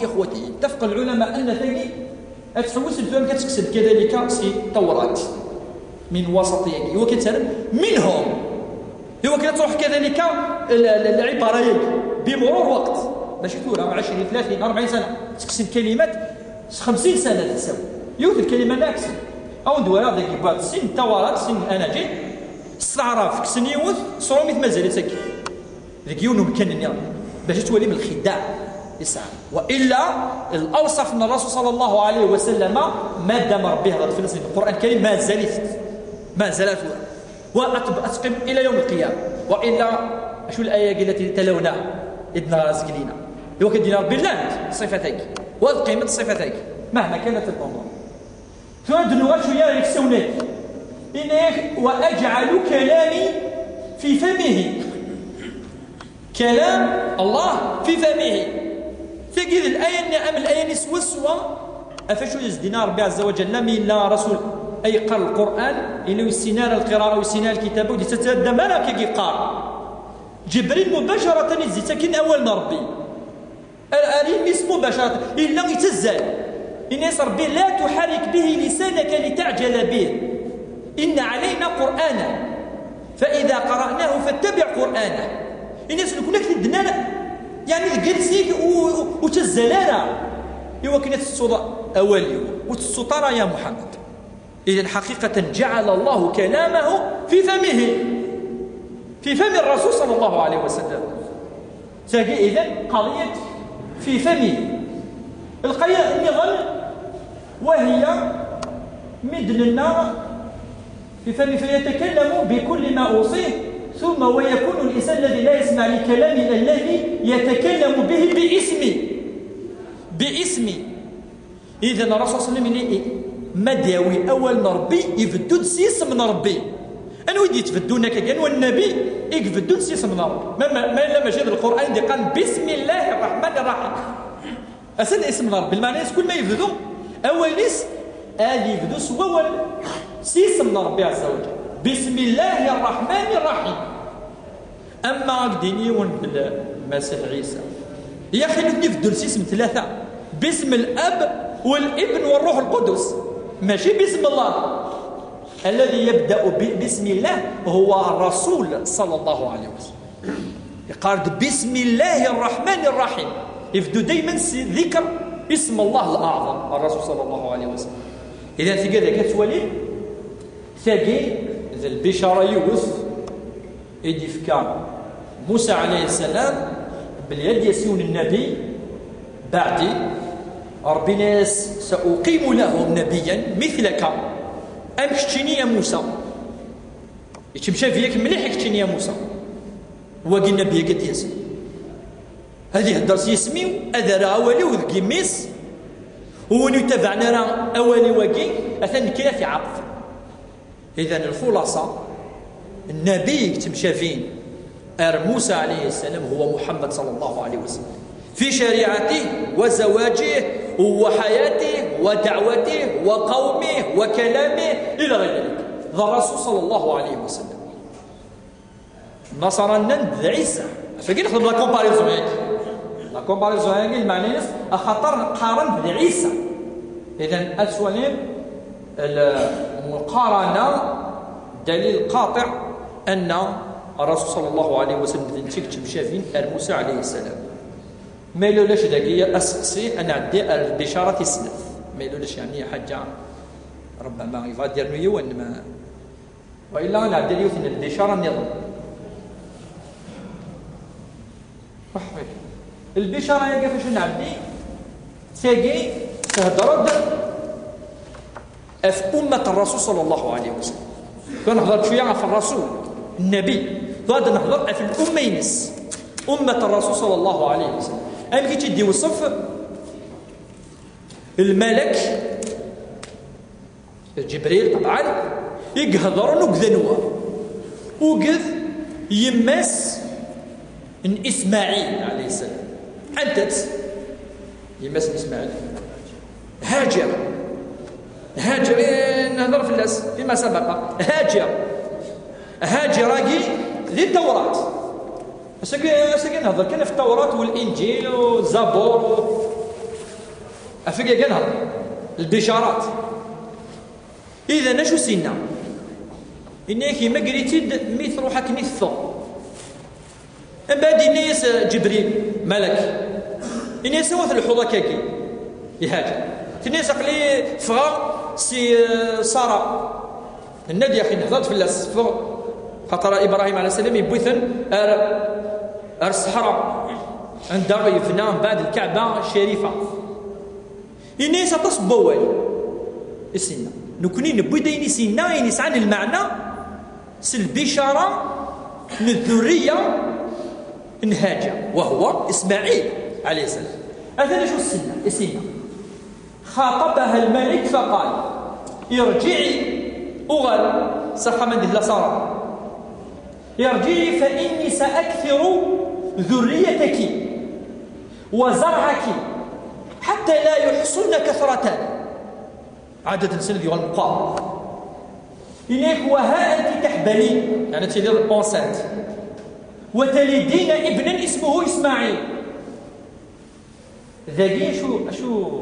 إخوتي اتفق العلماء أن ثاني أتحوس الفهم كتقصد كذلك سي توراة من وسط يدي وكتر منهم هو كتروح كذلك العبارة يدي بمرور وقت ماشي تورا 20 30 40 سنة تقصد كلمات 50 سنة تساوي يوث الكلمة ناكسة أو ندوى هذا كيبات سن التوراة سن الأناجيل استعراف كسن يوث صروميت مازال يتسكي ذيك يونو مكان باش تولي من الخداع يسعى وإلا الأوصف أن الرسول صلى الله عليه وسلم ما دام ربيه غد في القرآن الكريم ما زالت وأتقم إلى يوم القيامة وإلا شو الآية التي تلونها إدنا رازق لينا هو كدينا ربي لاند صفتيك وقيمة صفتيك مهما كانت الأمور ثم دنوا شوية يكسونك إنك وأجعل كلامي في فمه كلام الله في فمه تجد الآية أم الآية نسوى سوى أفشو يزدنا ربي عز وجل من لا رسول أي قرأ القرآن إنه يسينار القراءة ويسينار الكتابة ودي تتدى مالا كي قار جبريل مباشرة يزيتكين أول ربي الآلين اسمه مباشرة إلا يتزال إن يسر به لا تحرك به لسانك لتعجل به إن علينا قرآنا فإذا قرأناه فاتبع قرآنه إن يسر كنا كتدنا يعني الجلسيك وتزلانا إيوا كنا تتصدى أولي وتتصطر يا محمد إذن حقيقة جعل الله كلامه في فمه في فم الرسول صلى الله عليه وسلم تجي إذن قضية في فمه القضية النظام وهي مدن النار في فمه فيتكلم بكل ما أوصيه ثم ويكون الإنسان الذي لا يسمع لكلام الذي يتكلم به باسمي إذن الرسول صلى الله عليه وسلم مداوي أول نربي يفدو سيس من ربي أنا ودي يتفدونا كان والنبي يفدو سيس من ربي ما لما جاء القرآن دي قال بسم الله الرحمن الرحيم أسد اسم ربي المعنى كل ما يفدو أول ناس يفدو سوا سيس من ربي عز وجل بسم الله الرحمن الرحيم أما قديني بالمسيح عيسى يا أخي نفدو سيس من ثلاثة باسم الأب والابن والروح القدس ماشي باسم الله الذي يبدأ باسم الله هو الرسول صلى الله عليه وسلم يقال بسم الله الرحمن الرحيم يفدو دائما ذكر اسم الله الأعظم الرسول صلى الله عليه وسلم إذا في كذا كتولي ثقي ذا البشارة يوث إدي فكان موسى عليه السلام باليد يسيون النبي بعدي ربنا سأقيم لهم نبيا مثلك أمشتني يا موسى يتمشى فيك مليح يكتني يا موسى واقي النبي قد يسمي هذه الدرس يسمي أذر أولي وذكي ميس ونتبعنا راه أولي واقي أثنى كلا في عقف إذن الخلاصة النبي يتمشى فين موسى عليه السلام هو محمد صلى الله عليه وسلم في شريعته وزواجه وحياته ودعوته وقومه وكلامه إلى غير ذلك ذا الرسول صلى الله عليه وسلم نصر النند عيسى فكي نخدم لا كومباريزون لا كومباريزون المعنى خاطر قارن بعيسى إذن السؤالين المقارنة دليل قاطع أن الرسول صلى الله عليه وسلم تكتب شافين موسى عليه السلام ما يلولاش داكية أسقسي أنا عندي البشارة السلف ما يلولاش يعني حاجة ربما يغادر نيو ما وإلا أنا عندي اليوثن البشارة النظام البشارة هي كيفاش نعدي تاقي تهدرد في أمة الرسول صلى الله عليه وسلم كنهضر شوية في الرسول النبي غادي نهضر في الأمة ينس أمة الرسول صلى الله عليه وسلم أنا كي تدي وصف الملك جبريل طبعا يقهضر نقذنوا وقذ يمس إسماعيل عليه السلام أنت يمس إسماعيل هاجر نهضر في الناس فيما سبق هاجر ذي التوراة أساكي نهضر كان في التوراة والإنجيل والزبور أفكا قالها البشارات. إذا نشو سينا إنك ما قريتيد ميت روحك نثو من بعد الناس جبريل ملك الناس سوات الحوضة كاكي يهاجر الناس قلي فغا سي سارة النادي أخي نهضت في الصفر خاطر إبراهيم عليه السلام يبوثن الصحراء عندها يفنى بعد الكعبة الشريفة الناس تصبوا السنة نكوني نبوي دايني سنة ينسعن المعنى البشارة من الذرية نهاجر وهو إسماعيل عليه السلام. هذا شو السنة خاطبها الملك فقال ارجعي أغل صح من ذي سارة ارجعي فإني سأكثر ذريتك وزرعك حتى لا يحصن كثرة عدد سنة ذي والمقام إليك وها أنت تحبلين يعني تلير البونسات وتلدين ابنا اسمه إسماعيل. ذاكي شو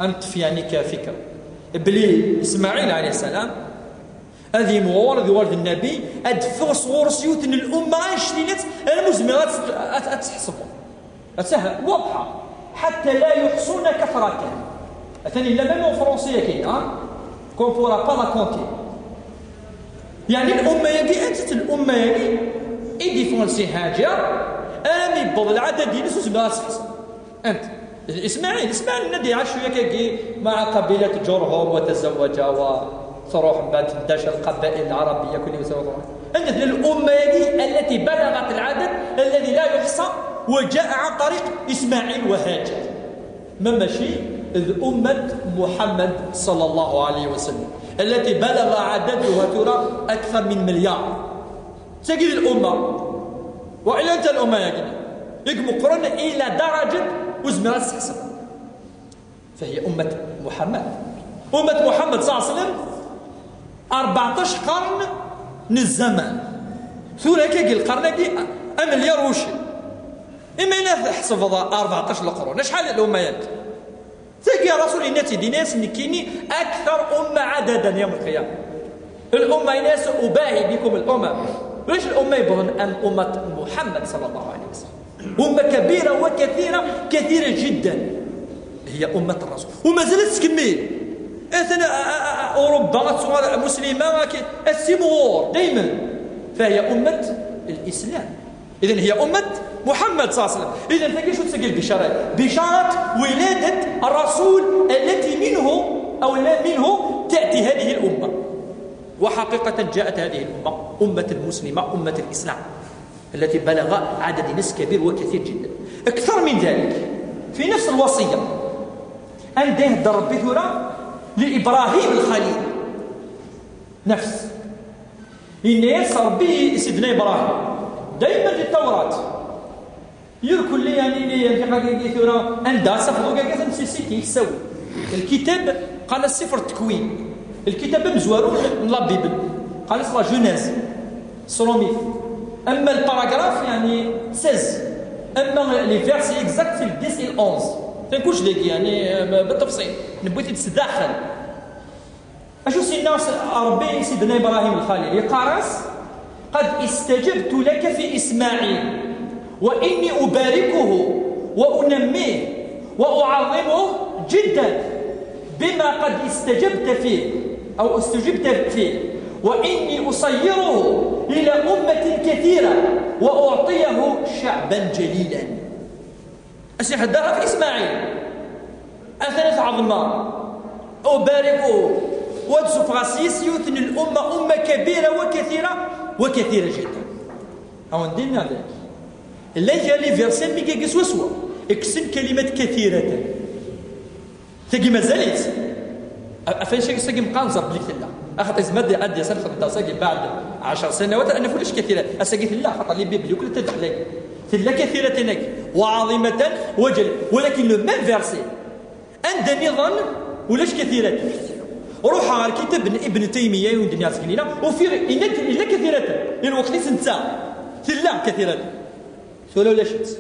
أنت يعني كفكرة بلي إسماعيل عليه السلام هذه مورد ولد النبي أدفع صور سيوت الأمة عشرينات المزمرات أتحسبوا أتسهل واضحة حتى لا يحصون كثرته أثني لا ميم فرنسية كي كون بورا با لا كونتي يعني الأمة يجي أنت الأمة يجي إيدي فرنسي هاجر أمي بض العدد ينسوا زمرات تحسب أنت إسماعيل النادي عاش كي مع قبيلة جرهم وتزوج وصروح بعد 11 القبائل العربية كل يوم أنت الأمة التي بلغت العدد الذي لا يحصى وجاء عن طريق إسماعيل وهاجر ما ماشي الأمة محمد صلى الله عليه وسلم التي بلغ عددها ترى أكثر من مليار تجد الأمة وإلا أنت الأمة يجب مقرن إلى درجة وزمرات تحسب فهي أمة محمد صلى الله عليه وسلم 14 قرن من الزمان ثم كي القرن كي مليار وشي إما أنا حسب 14 قرون شحال الأمة ياك تلقى رسول الناس ناس نكيني أكثر أمة عددا يوم القيامة الأمة ناس أباهي بكم الأمم ليش الأمة يبغون أن أمة محمد صلى الله عليه وسلم أمة كبيرة وكثيرة كثيرة جدا هي أمة الرسول وما زالت تكمل أثناء أوروبا مسلمة السيمور دائما فهي أمة الإسلام إذن هي أمة محمد صلى الله عليه وسلم. إذن تلقى شو تسجل بشارات بشارة ولادة الرسول التي منه تأتي هذه الأمة وحقيقة جاءت هذه الأمة أمة المسلمة أمة الإسلام التي بلغ عدد ناس كبير وكثير جدا. أكثر من ذلك في نفس الوصية عنده ربي ثورة لإبراهيم الخليل نفس الناس ربي سيدنا إبراهيم دائما في التوراة يركل لي يعني في ثورة عندها سفر كذا نسيتي يسوي الكتاب قال السفر التكوين الكتاب مزوارو من لا بيبل قال اسمها جونيز سروميث اما الباراغراف يعني 16 اما لي فيرسي اكزاكت في 10 إلى 11 تنكوش ليك يعني بالتفصيل نبغيتي تتدخل اشو سيدنا ربي سيدنا ابراهيم الخليل يقارس قد استجبت لك في اسماعيل واني اباركه وانميه واعظمه جدا بما قد استجبت فيه أو استجبت فيه وإني أصيره إلى أمة كثيرة وأعطيه شعبا جليلا أسيح الدرة في إسماعيل أثنت عظمة أباركه ودسو فراسيس يثني الأمة أمة كبيرة وكثيرة جدا أو ندينا ذلك اللي هي لي فيرسين ميكا قسوسوا اكسن كلمات كثيرة تجي مازالت أفين شيء ساقي مقانصر بليك لا أخذ إزمد أدي سنة خدمة ساقي بعد 10 سنوات أنا فلش كثيرة أساقي لا خطأ لي بيبلي وكل تدخلك لا كثيرة هناك وعظيمة وجل ولكن لو ميم فيرسي عند نظام ولاش كثيرة روح على الكتاب ابن تيمية والدنيا سكنينة وفي إلا كثيرة الوقت سنتا لا كثيرة ولا شت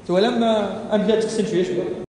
ولما أملا تحسن شوية